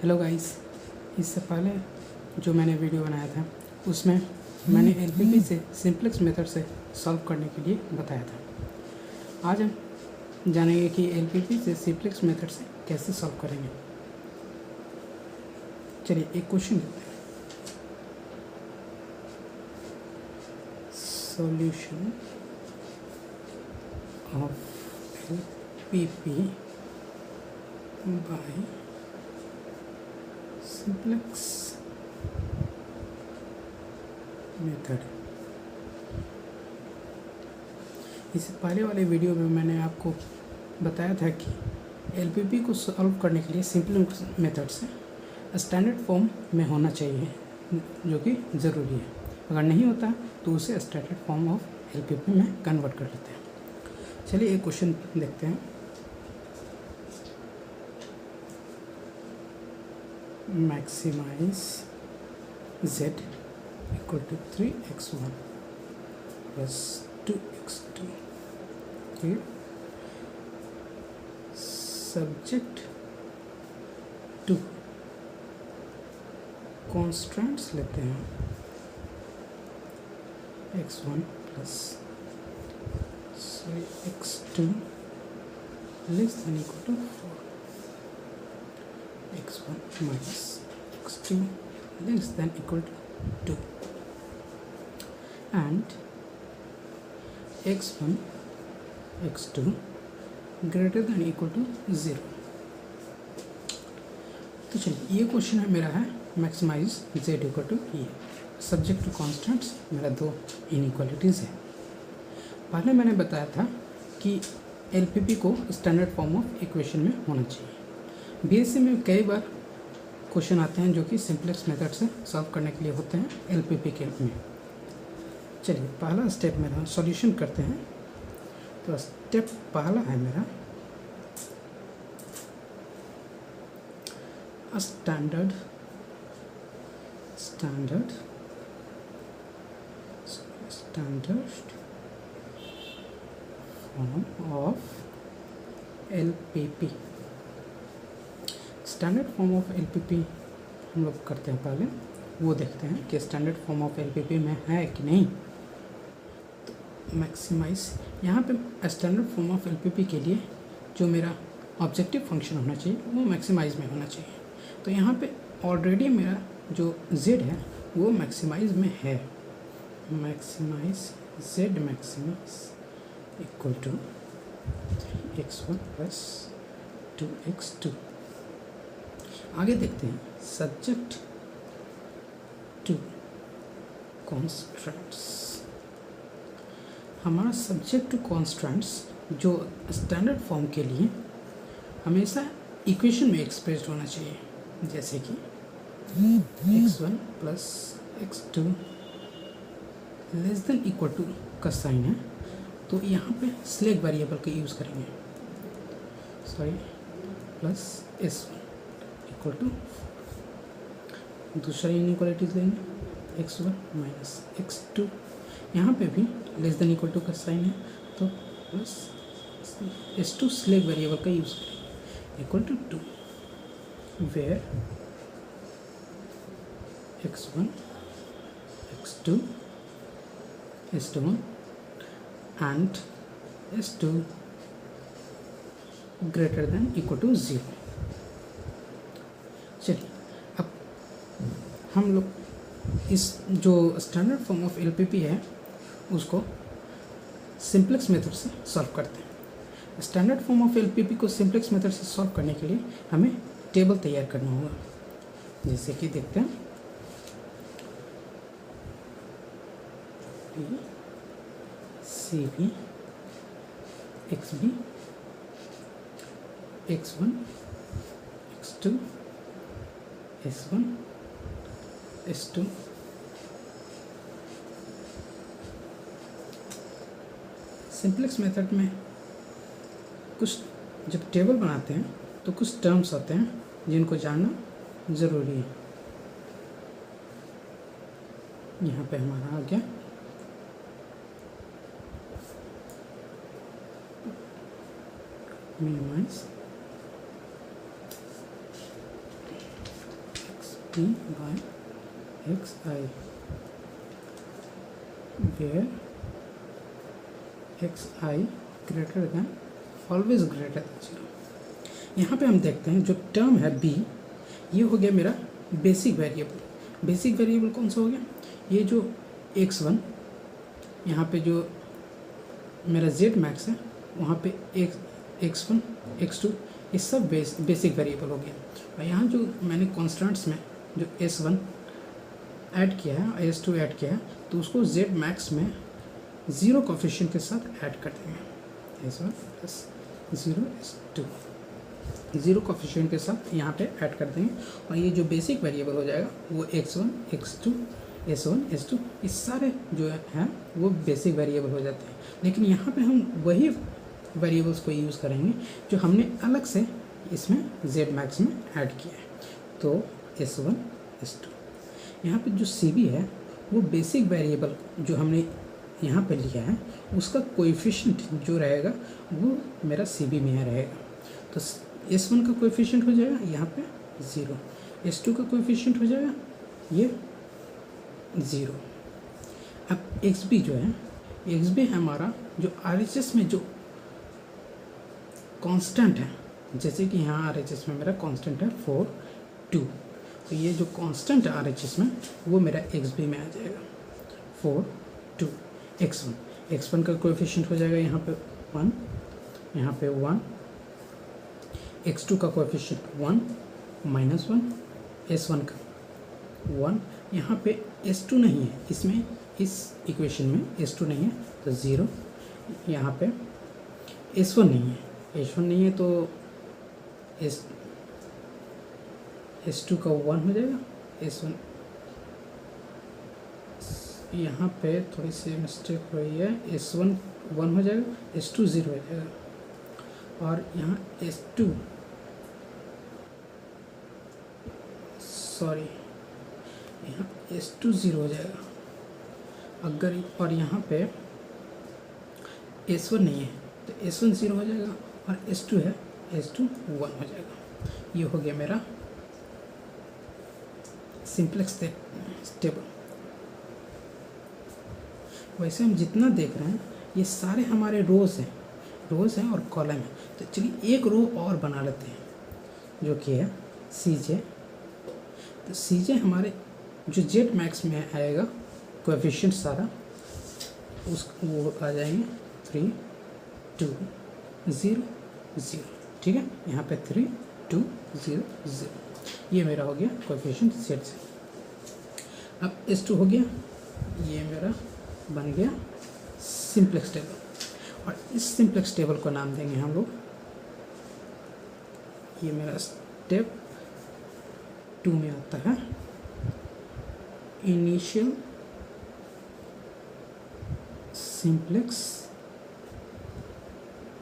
Hello guys, इससे पहले जो मैंने वीडियो बनाया था उसमें मैंने एलपीपी से सिंपलेक्स मेथड से सॉल्व करने के लिए बताया था। आज हम जानेंगे कि एलपीपी से सिंपलेक्स मेथड से कैसे सॉल्व करेंगे। चलिए एक क्वेश्चन देखते हैं। Solution of LPP by simplex method. इससे पहले वाले वीडियो में मैंने आपको बताया था कि एलपीपी को सॉल्व करने के लिए सिंपलेक्स मेथड से स्टैंडर्ड फॉर्म में होना चाहिए, जो कि ज़रूरी है। अगर नहीं होता तो उसे स्टैंडर्ड फॉर्म ऑफ एलपीपी में कन्वर्ट कर लेते हैं। चलिए एक क्वेश्चन देखते हैं। Maximise z equal to 3x1 plus 2x2 ठीक, सब्जेक्ट टू कॉन्स्टेंट्स लेते हैं x1 plus 3x2 less than equal to 4, x1 minus x2 less than equal to 2 and x1 x2 greater than equal to 0। तो चलिए ये question है मेरा है maximise z equal to ये सब्जेक्ट टू कॉन्स्टेंट्स। मेरा दो इनइक्वालिटीज़ है। पहले मैंने बताया था कि एलपीपी को स्टैंडर्ड फॉर्म ऑफ इक्वेशन में होना चाहिए। बीएससी में कई बार क्वेश्चन आते हैं जो कि सिंपलेक्स मेथड से सॉल्व करने के लिए होते हैं एलपीपी के में। चलिए पहला स्टेप मेरा सॉल्यूशन करते हैं। तो स्टेप पहला है मेरा standard form of LPP. Standard form of LPP हम लोग करते हैं, पहले वो देखते हैं कि स्टैंडर्ड फॉर्म ऑफ एलपीपी में है कि नहीं। तो मैक्सिमाइज यहाँ पे स्टैंडर्ड फॉर्म ऑफ एलपीपी के लिए जो मेरा ऑब्जेक्टिव फंक्शन होना चाहिए वो मैक्सिमाइज में होना चाहिए। तो यहाँ पे ऑलरेडी मेरा जो z है वो मैक्सिमाइज में है। Maximise z maximise equal to 3x1 plus 2x2। आगे देखते हैं सब्जेक्ट टू कॉन्स्टेंट्स। हमारा सब्जेक्ट टू कॉन्स्टेंट्स जो स्टैंडर्ड फॉर्म के लिए हमेशा इक्वेशन में एक्सप्रेस्ड होना चाहिए, जैसे कि x1 plus x2 less than equal to का साइन है, तो यहाँ पे स्लैक वेरिएबल का यूज़ करेंगे, प्लस s1 इक्वल टू दूसरा इनइक्वालिटीज लेंगे x1 माइनस x2। यहाँ पे भी लेस देन इक्वल टू का साइन है, तो प्लस s2 स्लैक वेरिएबल का यूज़ करेंगे equal to 2, where x1 x2 s1 and s2 greater than equal to 0। चलिए अब हम लोग इस जो स्टैंडर्ड फॉर्म ऑफ एलपीपी है उसको सिंपलेक्स मेथड से सॉल्व करते हैं। स्टैंडर्ड फॉर्म ऑफ एलपीपी को सिंपलेक्स मेथड से सॉल्व करने के लिए हमें टेबल तैयार करना होगा, जैसे कि देखते हैं C B X B x1 x2 s1 s2 simplex method में कुछ जब टेबल बनाते हैं तो कुछ टर्म्स होते हैं जिनको जानना ज़रूरी है। यहाँ पे हमारा आ गया minimize t by xi where xi greater than always greater than 0। यहाँ पे हम देखते हैं जो टर्म है b, ये हो गया मेरा बेसिक वेरिएबल। बेसिक वेरिएबल कौन सा हो गया? ये जो x1, यहाँ पे जो मेरा z मैक्स है, वहाँ पे x1 x2 ये सब बेसिक वेरिएबल हो गया। और यहाँ जो मैंने कॉन्स्टेंट्स में जो s1 ऐड किया है और s2 ऐड किया है, तो उसको z मैक्स में 0 कोफिशिएंट के साथ ऐड कर देंगे। s1 प्लस 0 s2 0 कोफिशिएंट के साथ यहाँ पे ऐड कर देंगे। और ये जो बेसिक वेरिएबल हो जाएगा वो x1 x2 s1 s2 इस सारे जो हैं वो बेसिक वेरिएबल हो जाते हैं। लेकिन यहाँ पे हम वही वेरिएबल्स को यूज़ करेंगे जो हमने अलग से इसमें z मैक्स में ऐड किया है। तो s1 s2 यहाँ पे जो cb है वो बेसिक वेरिएबल जो हमने यहाँ पे लिया है उसका कोएफिशिएंट जो रहेगा वो मेरा cb में रहेगा। तो s1 का कोएफिशिएंट हो जाएगा यहाँ पे 0, s2 का कोएफिशिएंट हो जाएगा ये 0। अब xb जो है, xb है हमारा जो RHS में जो कांस्टेंट है, जैसे कि यहाँ RHS में मेरा कांस्टेंट है 4 2, तो ये जो कांस्टेंट है RHS में वो मेरा xb में आ जाएगा 4 2। x1 का कोएफिशिएंट हो जाएगा यहाँ पे 1, यहाँ पे 1, x2 का कोएफिशिएंट 1 माइनस 1, s1 का 1, यहाँ पे s2 नहीं है, इसमें इस इक्वेशन में s2 नहीं है तो 0, यहाँ पे s1 नहीं है तो s2 का 1 हो जाएगा, s1 यहाँ पे थोड़ी सी मिस्टेक हुई है, s1 1 हो जाएगा, s2 0 हो जाएगा। और यहाँ s2 सॉरी यहाँ s2 0 हो जाएगा अगर, और यहाँ पे s1 नहीं है तो s1 0 हो जाएगा और s2 है, s2 1 हो जाएगा। ये हो गया मेरा सिंपलेक्स टेबल। वैसे हम जितना देख रहे हैं ये सारे हमारे रोज़ हैं और कॉलम हैं। तो चलिए एक रो और बना लेते हैं जो कि है CJ। तो CJ हमारे जो z मैक्स में आएगा कोएफिशिएंट सारा वो आ जाएंगे 3 2 0 0, ठीक है। यहाँ पे 3 2 0 0 ये मेरा हो गया कोएफिशिएंट z से। अब s2 हो गया, ये मेरा बन गया सिंपलेक्स टेबल। और इस सिंपलेक्स टेबल को नाम देंगे हम लोग, ये मेरा स्टेप 2 में आता है इनिशियल सिंपलेक्स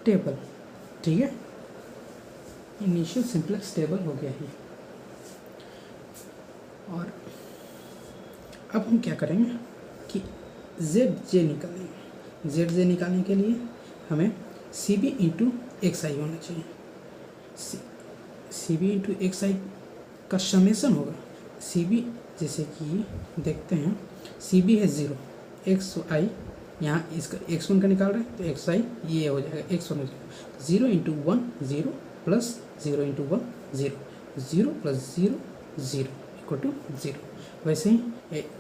टेबल, ठीक है। इनिशियल सिंपलेक्स टेबल हो गया ये। और अब हम क्या करेंगे कि ZJ निकालेंगे। ZJ निकालने के लिए हमें CB इंटू XI होना चाहिए। CB इंटू XI का समेसन होगा CB, जैसे कि देखते हैं CB है 0, XI यहाँ इसका x1 का निकाल रहे हैं तो XI ये हो जाएगा x1 हो जाएगा 0 into 1 0 plus 0 into 1 0, 0 plus 0 0 equal to 0। वैसे ही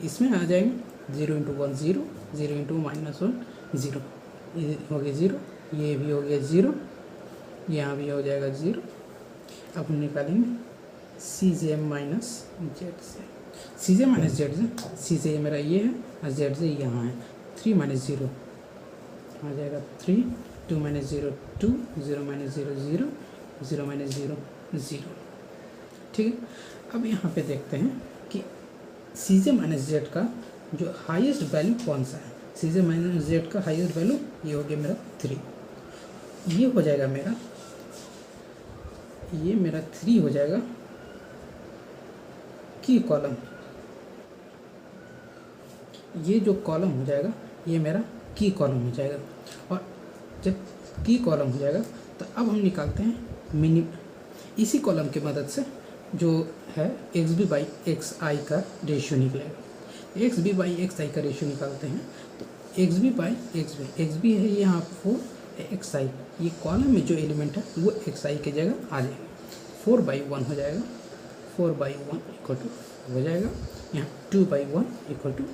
इसमें आ जाएंगे 0 इंटू 1 0, 0 इंटू माइनस 1 0, ये हो गया 0, ये भी हो गया 0, यहाँ भी हो जाएगा 0। अब हम निकालेंगे CJ minus ZJ। CJ minus ZJ, CJ मेरा ये है और ZJ यहाँ है। 3 माइनस 0 आ जाएगा 3, 2 माइनस 0 2, 0 माइनस 0 0, 0 माइनस 0 0, ठीक है। अब यहाँ पे देखते हैं कि CJ माइनस Z का जो हाईएस्ट वैल्यू कौन सा है। CJ माइनस Z का हाईएस्ट वैल्यू ये हो गया मेरा 3, ये हो जाएगा मेरा, ये मेरा 3 हो जाएगा की कॉलम। ये जो कॉलम हो जाएगा ये मेरा की कॉलम हो जाएगा। और जब की कॉलम हो जाएगा तो अब हम निकालते हैं इसी कॉलम की मदद से जो है X B by X I का रेशियो निकलेगा। X B by X I का रेशियो निकालते हैं तो X B by X B है यहाँ 4 एक्स आई, ये कॉलम में जो एलिमेंट है वो एक्स आई की जगह आ जाएगा। 4/1 हो जाएगा, 4/1 इक्वल टू हो जाएगा, यहाँ 2/1 इक्वल टू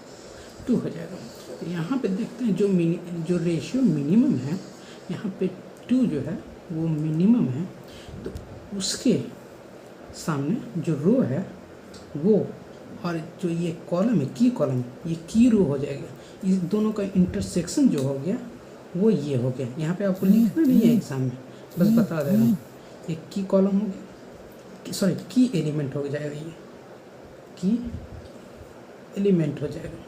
2 हो जाएगा। तो यहाँ पे देखते हैं जो रेशियो मिनिमम है, यहाँ पे 2 जो है वो मिनिमम है, तो उसके सामने जो रो है वो, और जो ये कॉलम है की कॉलम, ये की रो हो जाएगा। इस दोनों का इंटरसेक्शन जो हो गया वो ये हो गया। यहाँ पे आपको लिखना नहीं है एग्जाम में, बस बता दे रहा हूँ। ये की कॉलम हो गया, सॉरी की एलिमेंट हो जाएगा, ये की एलिमेंट हो जाएगा।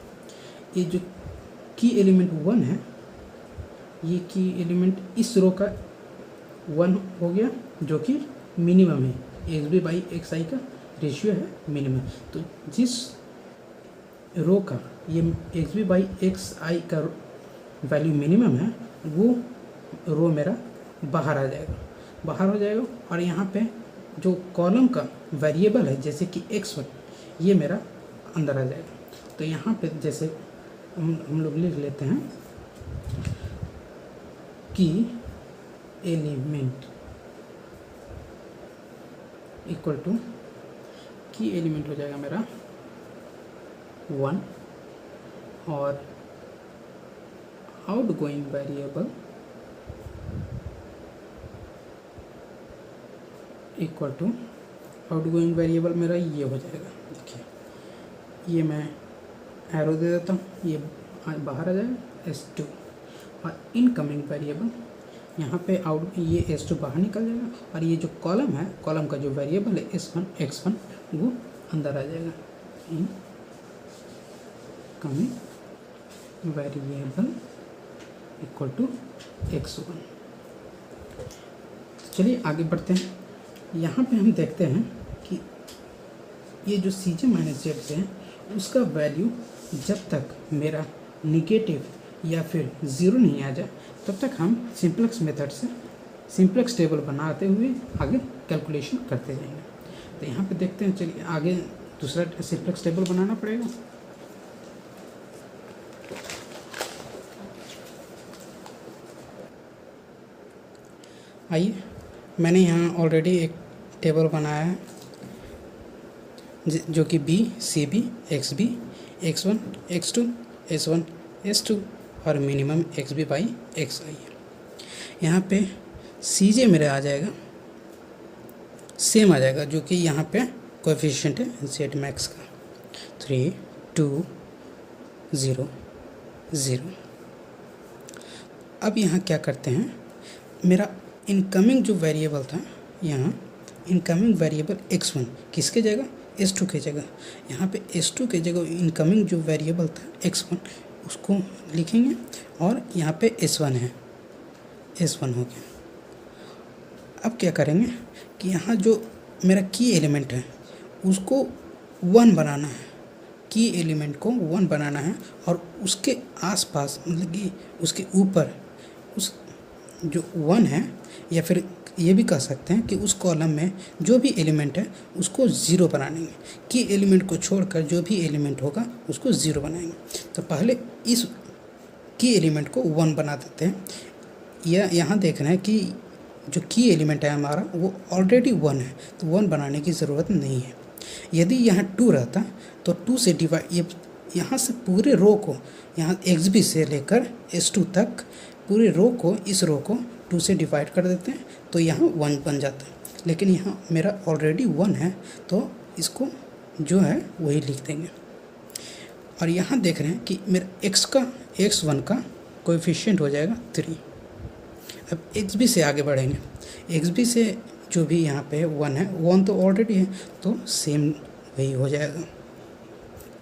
ये जो की एलिमेंट 1 है, ये की एलिमेंट इस रो का 1 हो गया जो कि मिनिमम है। X B by X I का रेशियो है मिनिमम। तो जिस रो का ये x B by X I का वैल्यू मिनिमम है, वो रो मेरा बाहर आ जाएगा, बाहर हो जाएगा। और यहाँ पे जो कॉलम का वेरिएबल है जैसे कि x1, ये मेरा अंदर आ जाएगा। तो यहाँ पे जैसे हम लोग लिख लेते हैं कि element equal to key element हो जाएगा मेरा 1 और outgoing variable equal to, outgoing variable मेरा ये हो जाएगा। देखिए ये मैं एरो दे देता हूँ, ये बाहर आ जाएगा S2, और इनकमिंग वेरिएबल यहाँ पे आउट, ये S2 बाहर निकल जाएगा, और ये जो कॉलम है, कॉलम का जो वेरिएबल है S1 X1 वो अंदर आ जाएगा। Incoming variable equal to X1। चलिए आगे बढ़ते हैं। यहाँ पे हम देखते हैं कि ये जो Cj माइनस जेड है उसका वैल्यू जब तक मेरा निगेटिव या फिर ज़ीरो नहीं आ जाए तब तक हम सिंप्लेक्स मेथड से सिंप्लेक्स टेबल बनाते हुए आगे कैलकुलेशन करते जाएंगे। तो यहाँ पे देखते हैं, चलिए आगे दूसरा सिंप्लेक्स टेबल बनाना पड़ेगा। आइए, मैंने यहाँ ऑलरेडी एक टेबल बनाया है जो कि B C B X B x1 x2 s1 s2 और minimum X B by X I है। यहाँ पे सी जे मेरा आ जाएगा सेम आ जाएगा, जो कि यहाँ पे कोएफिशिएंट है जेड मैक्स का 3 2 0 0। अब यहाँ क्या करते हैं, मेरा इनकमिंग जो वेरिएबल था, यहाँ इनकमिंग वेरिएबल x1 किसके जगह, S2 के जगह। यहाँ पे S2 के जगह इनकमिंग जो वेरिएबल था x1 उसको लिखेंगे, और यहाँ पे S1 है, S1 हो गया। अब क्या करेंगे कि यहाँ जो मेरा की एलिमेंट है उसको 1 बनाना है, की एलिमेंट को 1 बनाना है, और उसके आसपास मतलब कि उसके ऊपर उस जो 1 है, या फिर ये भी कह सकते हैं कि उस कॉलम में जो भी एलिमेंट है उसको 0 बनाएंगे। की एलिमेंट को छोड़कर जो भी एलिमेंट होगा उसको 0 बनाएंगे। तो पहले इस की एलिमेंट को 1 बना देते हैं। यह यहाँ देखना है कि जो की एलिमेंट है हमारा वो ऑलरेडी 1 है, तो 1 बनाने की ज़रूरत नहीं है। यदि यहाँ 2 रहता तो 2 से डिवाइड, ये यहाँ से पूरे रो को, यहाँ XB से लेकर S2 तक पूरे रो को, इस रो को 2 से डिवाइड कर देते हैं तो यहाँ 1 बन जाता है। लेकिन यहाँ मेरा ऑलरेडी 1 है तो इसको जो है वही लिख देंगे। और यहाँ देख रहे हैं कि मेरा x1 का कोएफिशिएंट हो जाएगा 3। अब XB से आगे बढ़ेंगे, XB से जो भी यहाँ पे 1 है, 1 तो ऑलरेडी है तो सेम वही हो जाएगा।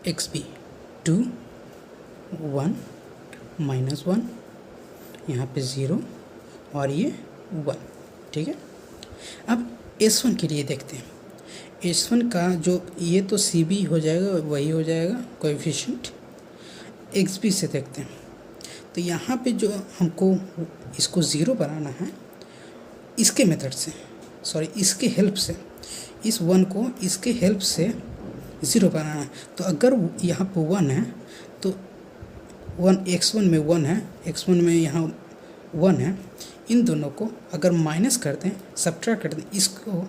XB 2 1 -1, यहाँ पे 0 और ये 1, ठीक है। अब S1 के लिए देखते हैं, S1 का जो ये तो CB हो जाएगा, वही हो जाएगा कोएफिशिएंट। XB से देखते हैं, तो यहाँ पे जो हमको इसको 0 बनाना है, इसके मेथड से, सॉरी इसके हेल्प से, इस 1 को इसके हेल्प से 0 बनाना है। तो अगर यहाँ पर 1 है तो 1 x1 में 1 है, x1 में यहाँ 1 है, इन दोनों को अगर माइनस कर दें, सब्ट्रैक्ट कर दें, इसको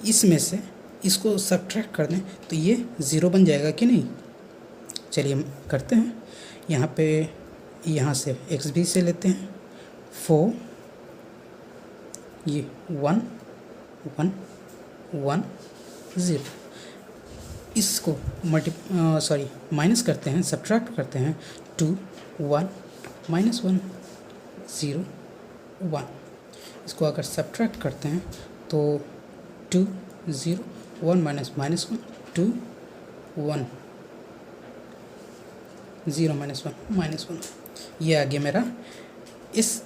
इसमें से इसको सब्ट्रैक्ट कर दें तो ये 0 बन जाएगा कि नहीं। चलिए हम करते हैं। यहाँ पे यहाँ से एक्स भी से लेते हैं 4, ये 1 1 1 0, इसको माइनस करते हैं, सब्ट्रैक्ट करते हैं 2 1 -1 0 1, इसको अगर सब्ट्रैक्ट करते हैं तो 2 0 1 -1 2 1 0 -1 ये आ गया मेरा। इस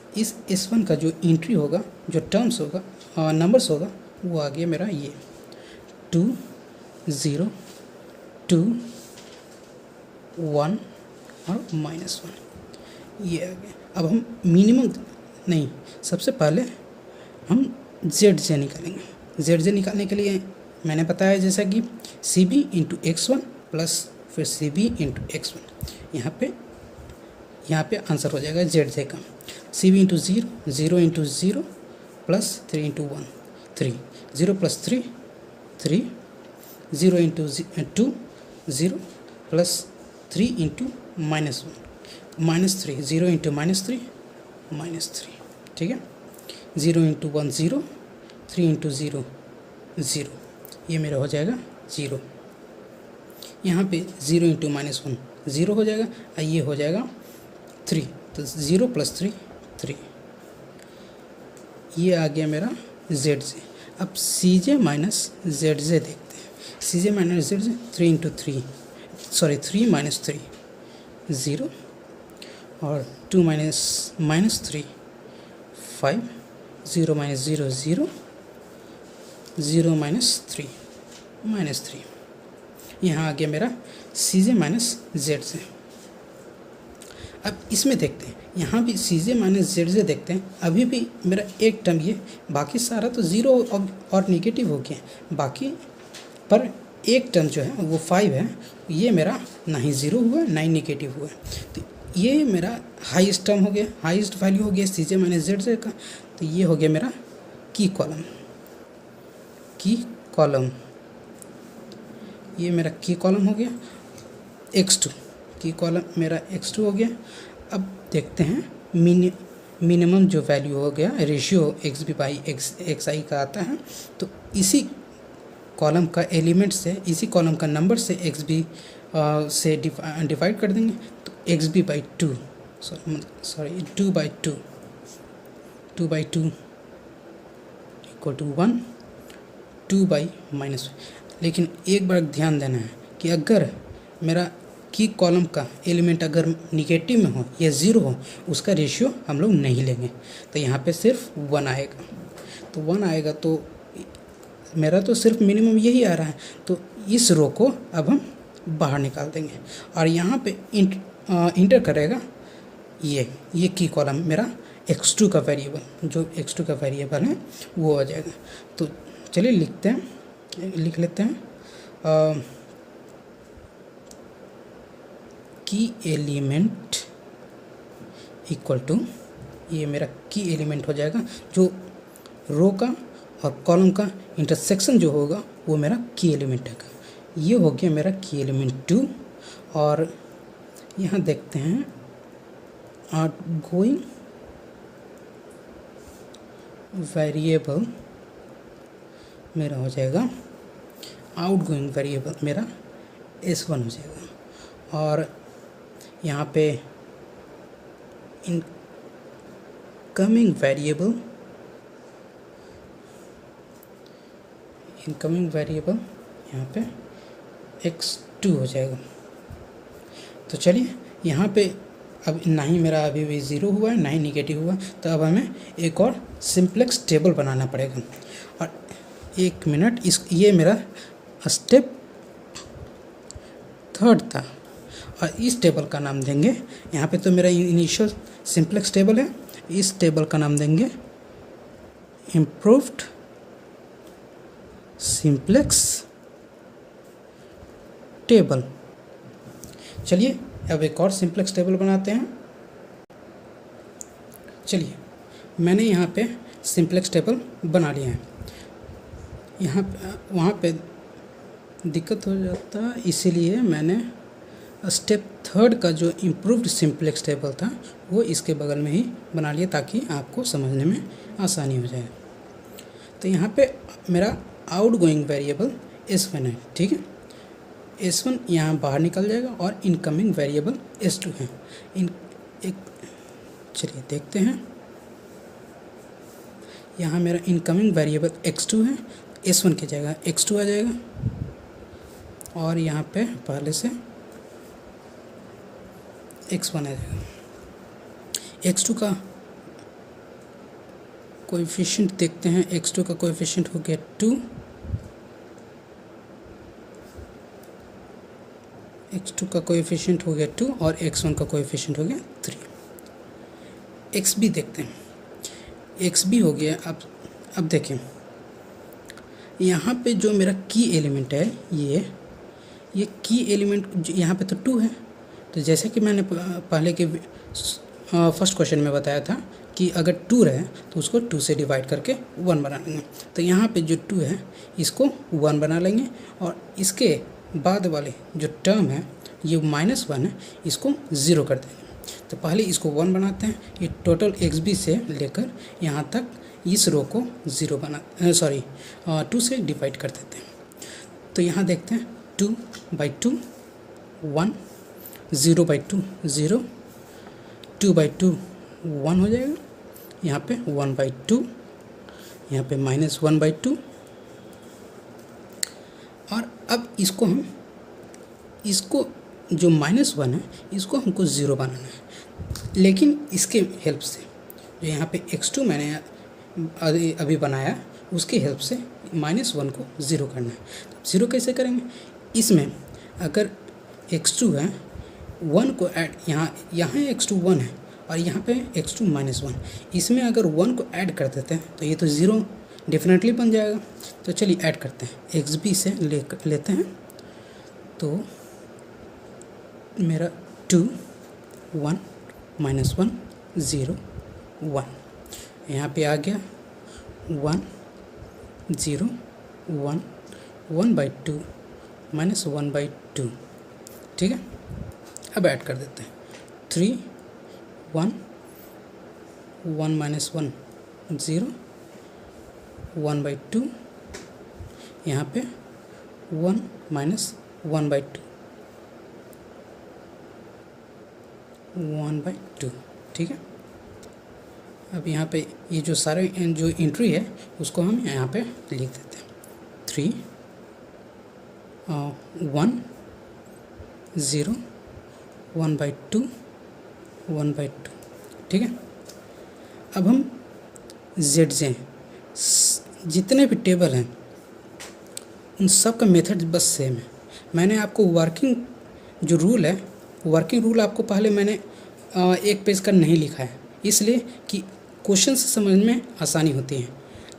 S1 का जो एंट्री होगा, जो टर्म्स होगा, नंबर्स होगा, वो आ गया मेरा ये 2 0 2 1 और -1, ये आ गया। अब हम मिनिमम नहीं, सबसे पहले हम ZJ निकालेंगे। ZJ निकालने के लिए मैंने बताया जैसा कि CB इंटू x1 प्लस फिर CB इंटू x1, यहाँ पे आंसर हो जाएगा ZJ का। CB into 0 0 into 0 plus 3 into 1 3 0 plus 3 3 0 into 2 0 plus 3 into -1 -3 0 into -3 -3, ठीक है। 0 इंटू 1 0 3 इंटू 0 0, ये मेरा हो जाएगा 0। यहाँ पे 0 इंटू -1 0 हो जाएगा और ये हो जाएगा 3, तो 0 प्लस 3 3, ये आ गया मेरा ZJ। अब CJ माइनस ZJ देखते हैं। CJ माइनस ZJ 3 इंटू 3 -3 0 और 2 -3 5 0 -0 0 0 -3 यहाँ आ गया मेरा CJ माइनस ZJ। अब इसमें देखते हैं, यहाँ भी CJ माइनस ZJ देखते हैं। अभी भी मेरा एक टर्म ये, बाकी सारा तो 0 और निगेटिव हो गया, बाकी पर एक टर्म जो है वो 5 है, ये मेरा ना ही 0 हुआ ना ही निगेटिव हुआ। तो ये मेरा हाईएस्ट टर्म हो गया, हाईएस्ट वैल्यू हो गया CJ माइनस ZJ का। तो ये हो गया मेरा की कॉलम, ये मेरा की कॉलम हो गया। x2 की कॉलम मेरा x2 हो गया। अब देखते हैं मिनिमम जो वैल्यू हो गया, रेशियो XB/XI का आता है। तो इसी कॉलम का एलिमेंट से, इसी कॉलम का नंबर से XB से डिवाइड कर देंगे। तो XB/2 2/2 इक्वल टू 1 2/-1। लेकिन एक बार ध्यान देना है कि अगर मेरा की कॉलम का एलिमेंट अगर निगेटिव में हो या 0 हो, उसका रेशियो हम लोग नहीं लेंगे। तो यहाँ पे सिर्फ 1 आएगा। तो 1 आएगा तो मेरा तो सिर्फ मिनिमम यही आ रहा है। तो इस रो को अब हम बाहर निकाल देंगे और यहाँ पे इंटर करेगा ये की कॉलम मेरा x2 का वेरिएबल, जो x2 का वेरिएबल है वो आ जाएगा। तो चलिए लिख लेते हैं की एलिमेंट इक्वल टू, ये मेरा की एलिमेंट हो जाएगा, जो रो का और कॉलम का इंटरसेक्शन जो होगा वो मेरा की एलिमेंट है। ये हो गया मेरा की एलिमेंट 2। और यहाँ देखते हैं आउटगोइंग वेरिएबल मेरा हो जाएगा, आउटगोइंग वेरिएबल मेरा S1 हो जाएगा। और यहाँ पे इनकमिंग वेरिएबल यहाँ पे x2 हो जाएगा। तो चलिए यहाँ पे अब ना ही मेरा अभी भी 0 हुआ है ना ही निगेटिव हुआ, तो अब हमें एक और सिंप्लेक्स टेबल बनाना पड़ेगा। और एक मिनट, ये मेरा स्टेप 3 था और इस टेबल का नाम देंगे, यहाँ पे तो मेरा इनिशियल सिंप्लेक्स टेबल है, इस टेबल का नाम देंगे इम्प्रूव्ड सिंप्लेक्स टेबल। चलिए अब एक और सिंप्लेक्स टेबल बनाते हैं। चलिए मैंने यहाँ पे सिंप्लेक्स टेबल बना लिया है। यहाँ वहाँ पे दिक्कत हो जाता है, इसीलिए मैंने स्टेप 3 का जो इम्प्रूव्ड सिंप्लेक्स टेबल था वो इसके बगल में ही बना लिया ताकि आपको समझने में आसानी हो जाए। तो यहाँ पे मेरा आउटगोइंग वेरिएबल S1 है, ठीक है। S1 यहाँ बाहर निकल जाएगा और इनकमिंग वेरिएबल S2 है। चलिए देखते हैं, यहाँ मेरा इनकमिंग वेरिएबल X2 है, S1 की जगह X2 आ जाएगा और यहाँ पे पहले से X1 आ जाएगा। X2 का कोएफिशिएंट देखते हैं। X2 का कोएफिशिएंट हो गया 2, X2 का कोएफिशिएंट हो गया 2 और X1 का कोएफिशिएंट हो गया 3। XB देखते हैं, XB हो गया। अब देखें यहाँ पे जो मेरा की एलिमेंट है ये की एलिमेंट यहाँ पे तो 2 है। तो जैसे कि मैंने पहले के फर्स्ट क्वेश्चन में बताया था कि अगर 2 रहे तो उसको 2 से डिवाइड करके 1 बना लेंगे। तो यहाँ पे जो 2 है इसको 1 बना लेंगे और इसके बाद वाले जो टर्म है ये -1 है, इसको 0 कर देंगे। तो पहले इसको 1 बनाते हैं। ये टोटल XB से लेकर यहाँ तक इस रो को 2 से डिवाइड कर देते हैं। तो यहाँ देखते हैं 2/2 1, 0/2 0, 2/2 1 हो जाएगा। यहाँ पे 1/2, यहाँ पे -1/2। और अब इसको जो -1 है इसको हमको 0 बनाना है, लेकिन इसके हेल्प से जो यहाँ पे X2 मैंने अभी बनाया उसके हेल्प से -1 को 0 करना है। तो 0 कैसे करेंगे? इसमें अगर X2 है 1 को ऐड, यहाँ X2 1 है और यहाँ पे X2 -1, इसमें अगर 1 को ऐड कर देते हैं तो ये तो 0 डेफिनेटली बन जाएगा। तो चलिए ऐड करते हैं, XB से लेते हैं। तो मेरा 2 1 -1 0 1, यहाँ पे आ गया 1 0 1 1/2 -1/2, ठीक है। अब ऐड कर देते हैं 3 1 1 -1 0 1/2, यहाँ पे 1 -1/2 1/2, ठीक है। अब यहाँ पे ये जो सारे जो एंट्री है उसको हम यहाँ पे लिख देते हैं 3 1 0 1/2 1/2, ठीक है। अब हम ZJ जितने भी टेबल हैं उन सब का मेथड बस सेम है। मैंने आपको वर्किंग रूल आपको पहले मैंने एक पेज का नहीं लिखा है, इसलिए कि क्वेश्चन से समझ में आसानी होती है,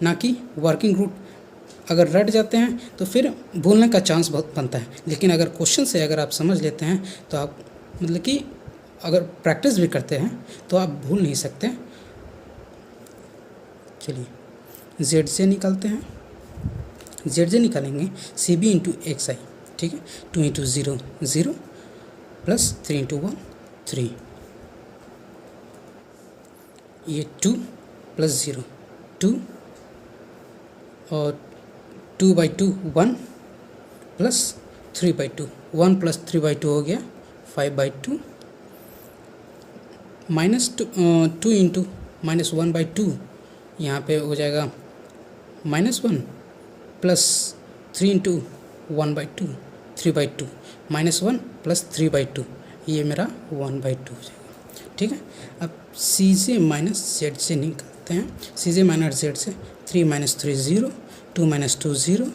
ना कि वर्किंग रूल अगर रट जाते हैं तो फिर भूलने का चांस बहुत बनता है। लेकिन अगर क्वेश्चन से अगर आप समझ लेते हैं तो आप मतलब कि अगर प्रैक्टिस भी करते हैं तो आप भूल नहीं सकते। चलिए ZJ निकालते हैं। ZJ निकालेंगे CB × XI, ठीक है। 2 × 0 0 प्लस 3 × 1 3, ये 2 + 0 2 और 2/2 1 प्लस 3/2 1 + 3/2 हो गया 5/2 -2 × -1/2, यहाँ पे हो जाएगा -1 प्लस 3 × 1/2 3/2 -1 प्लस 3/2, ये मेरा 1/2 हो जाएगा, ठीक है। अब CJ - ZJ निकालते हैं। CJ - ZJ 3 - 3 0 2 - 2 0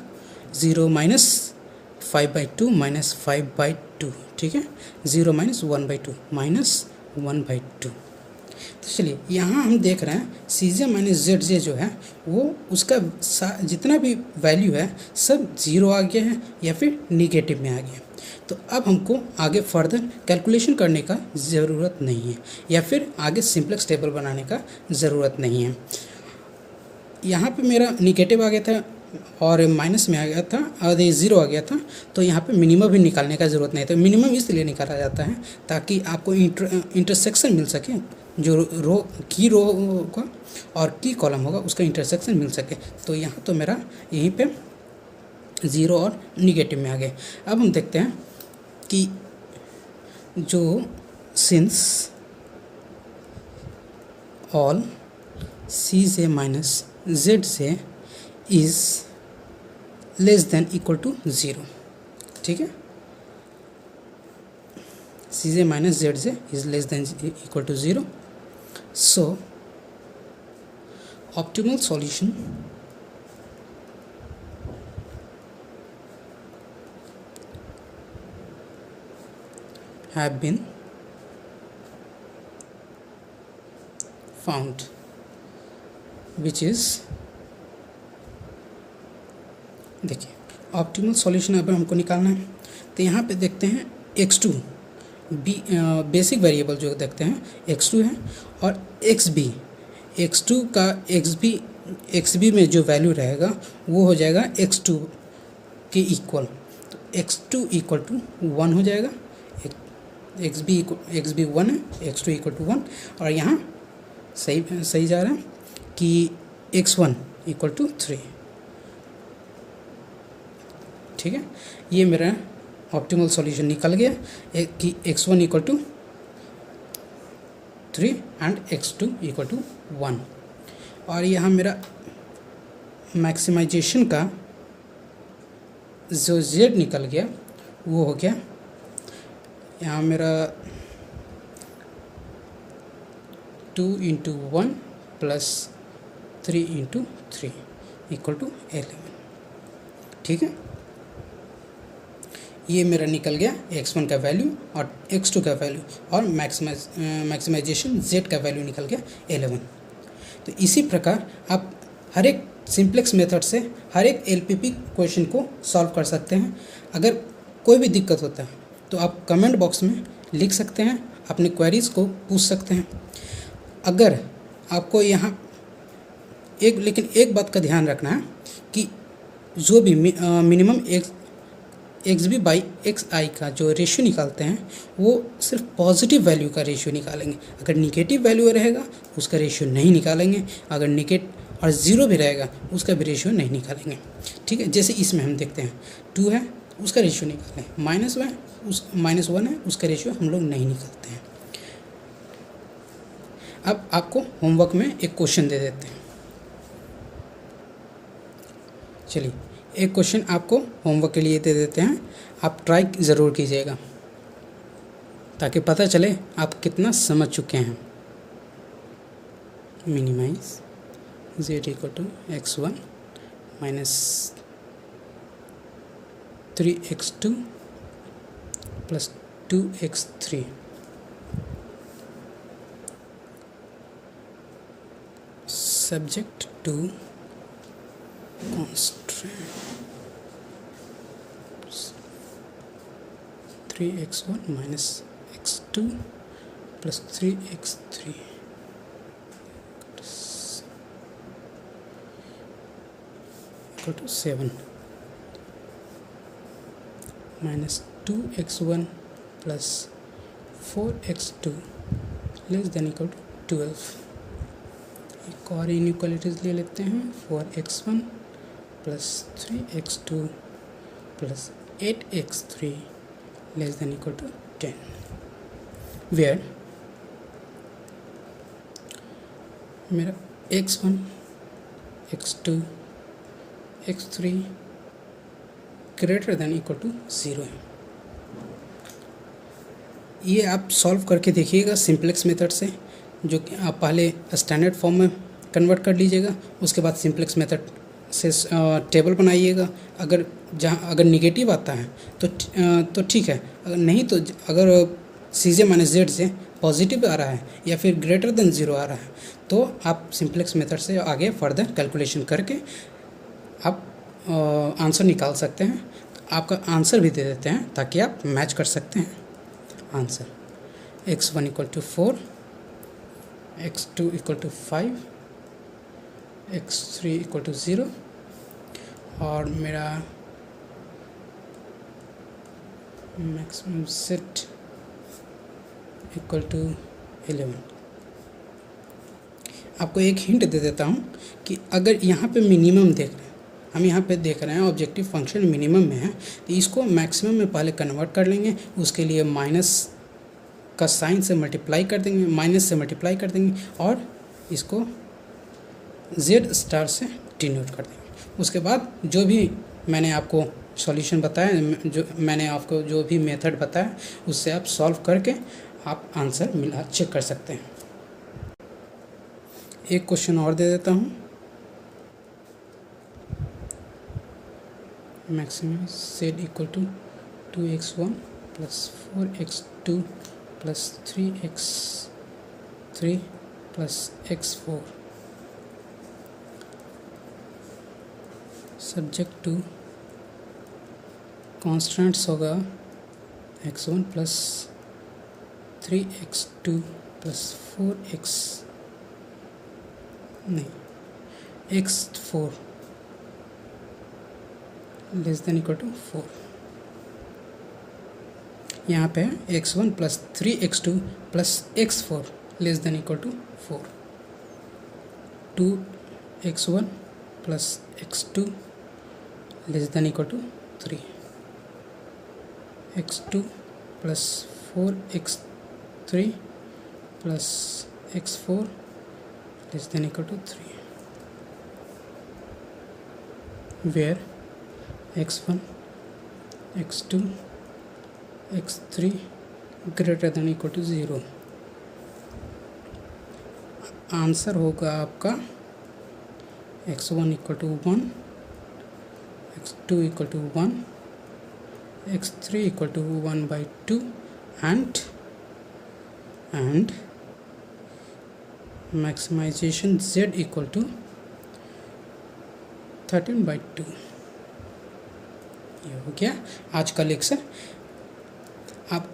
0 -5/2 -5/2, ठीक है। 0 - 1/2 -1/2, तो चलिए यहाँ हम देख रहे हैं सी जे माइनस जेड जे जो है वो उसका जितना भी वैल्यू है सब ज़ीरो आ गया है या फिर निगेटिव में आ गया। तो अब हमको आगे फर्दर कैलकुलेशन करने का ज़रूरत नहीं है या फिर आगे सिंपलेक्स टेबल बनाने का ज़रूरत नहीं है। यहाँ पे मेरा निगेटिव आ गया था और माइनस में आ गया था और ये ज़ीरो आ गया था, तो यहाँ पे मिनिमम भी निकालने का ज़रूरत नहीं है। तो मिनिमम इसलिए निकाला जाता है ताकि आपको इंटरसेक्शन मिल सके, जो रो का और की कॉलम होगा उसका इंटरसेक्शन मिल सके। तो यहाँ तो मेरा यहीं पे ज़ीरो और निगेटिव में आ गए। अब हम देखते हैं कि जो since all C J minus Z J is less than equal to zero, ठीक है, C J minus Z J is less than equal to zero, so optimal solution have been found, which is, देखिए optimal solution अगर हमको निकालना है तो यहाँ पे देखते हैं x2 बेसिक वेरिएबल जो देखते हैं x2 है और x2 का xb में जो वैल्यू रहेगा वो हो जाएगा x2 के इक्वल। तो x2 इक्वल टू 1 हो जाएगा, xb 1 है, x2 इक्वल टू 1 और यहाँ सही जा रहा है कि x1 इक्वल टू 3, ठीक है। ये मेरा ऑप्टिमल सॉल्यूशन निकल गया कि x1 equal to 3 and x2 equal to 1। और यहाँ मेरा मैक्सिमाइजेशन का जो z निकल गया वो हो गया, यहाँ मेरा 2 into 1 plus 3 into 3 equal to 11, ठीक है। ये मेरा निकल गया x1 का वैल्यू और x2 का वैल्यू और मैक्सिमाइजेशन z का वैल्यू निकल गया 11। तो इसी प्रकार आप हर एक सिंप्लेक्स मेथड से हर एक LPP क्वेश्चन को सॉल्व कर सकते हैं। अगर कोई भी दिक्कत होता है तो आप कमेंट बॉक्स में लिख सकते हैं, अपने क्वेरीज़ को पूछ सकते हैं। अगर आपको यहाँ लेकिन एक बात का ध्यान रखना है कि जो भी मिनिमम XB बाई XI का जो रेशियो निकालते हैं वो सिर्फ पॉजिटिव वैल्यू का रेशियो निकालेंगे। अगर निगेटिव वैल्यू रहेगा उसका रेशियो नहीं निकालेंगे, अगर निगेटिव और ज़ीरो भी रहेगा उसका भी रेशियो नहीं निकालेंगे, ठीक है। जैसे इसमें हम देखते हैं 2 है उसका रेशियो निकालें, -1 है उसका रेशियो हम लोग नहीं निकालते हैं। अब आपको होमवर्क में एक क्वेश्चन दे देते हैं। चलिए एक क्वेश्चन आपको होमवर्क के लिए दे देते हैं, आप ट्राई ज़रूर कीजिएगा ताकि पता चले आप कितना समझ चुके हैं। Minimise z equal to x1 minus 3x2 plus 2x3 subject to constraints 3x1 minus x2 plus 3x3 equal to 7 minus 2x1 plus 4x2 less than equal to 12। एक और इनइक्वालिटीज़ ले लेते हैं, 4x1 plus 3x2 plus 8x3 less than equal to 10, where मेरा x1 x2 x3 greater than equal to 0 है। ये आप solve करके देखिएगा सिंप्लेक्स मेथड से, जो कि आप पहले स्टैंडर्ड फॉर्म में कन्वर्ट कर लीजिएगा, उसके बाद सिंप्लेक्स मेथड से टेबल बनाइएगा। अगर निगेटिव आता है तो ठीक है, अगर नहीं तो अगर सी जे माइनस जेड से पॉजिटिव आ रहा है या फिर ग्रेटर देन 0 आ रहा है, तो आप सिंपलेक्स मेथड से आगे फर्दर कैलकुलेशन करके आप आंसर निकाल सकते हैं। आपका आंसर भी दे देते हैं ताकि आप मैच कर सकते हैं आंसर। x1 = 4, x2 = 5, x3 = 0 और मेरा मैक्सिमम सेट = 11। आपको एक हिंट दे देता हूँ कि अगर यहाँ पे मिनिमम देख रहे हैं, हम यहाँ पे देख रहे हैं ऑब्जेक्टिव फंक्शन मिनिमम में है, तो इसको मैक्सिमम में पहले कन्वर्ट कर लेंगे। उसके लिए माइनस का साइन से मल्टीप्लाई कर देंगे, माइनस से मल्टीप्लाई कर देंगे और इसको z स्टार से डिनोट कर देंगे। उसके बाद जो भी मैंने आपको सॉल्यूशन बताया, जो मैंने आपको जो भी मेथड बताया, उससे आप सॉल्व करके आप आंसर मिला चेक कर सकते हैं। एक क्वेश्चन और दे देता हूँ। Maximum set = 2x1 + 4x2 + 3x3 + x4 subject to constants होगा x1 + 3x2 + 4x नहीं x4 < 4। यहाँ पे x1 + 3x2 + x4 < 4। 2x1 + x2 < 3, x2 + 4x3 + x4 < 3, where x1 x2 x3 > 0। Answer होगा आपका x1 = 1, x2 = 1, x3 = 1/2 and maximization z = 13/2। ये हो गया आज का लेक्चर।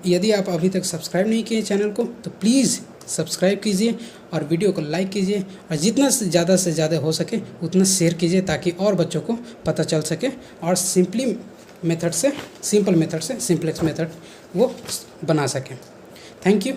यदि आप अभी तक सब्सक्राइब नहीं किए चैनल को तो प्लीज़ सब्सक्राइब कीजिए और वीडियो को लाइक कीजिए और जितना से ज़्यादा हो सके उतना शेयर कीजिए ताकि और बच्चों को पता चल सके और सिंपल मेथड से सिंपलेक्स मेथड वो बना सकें। Thank you.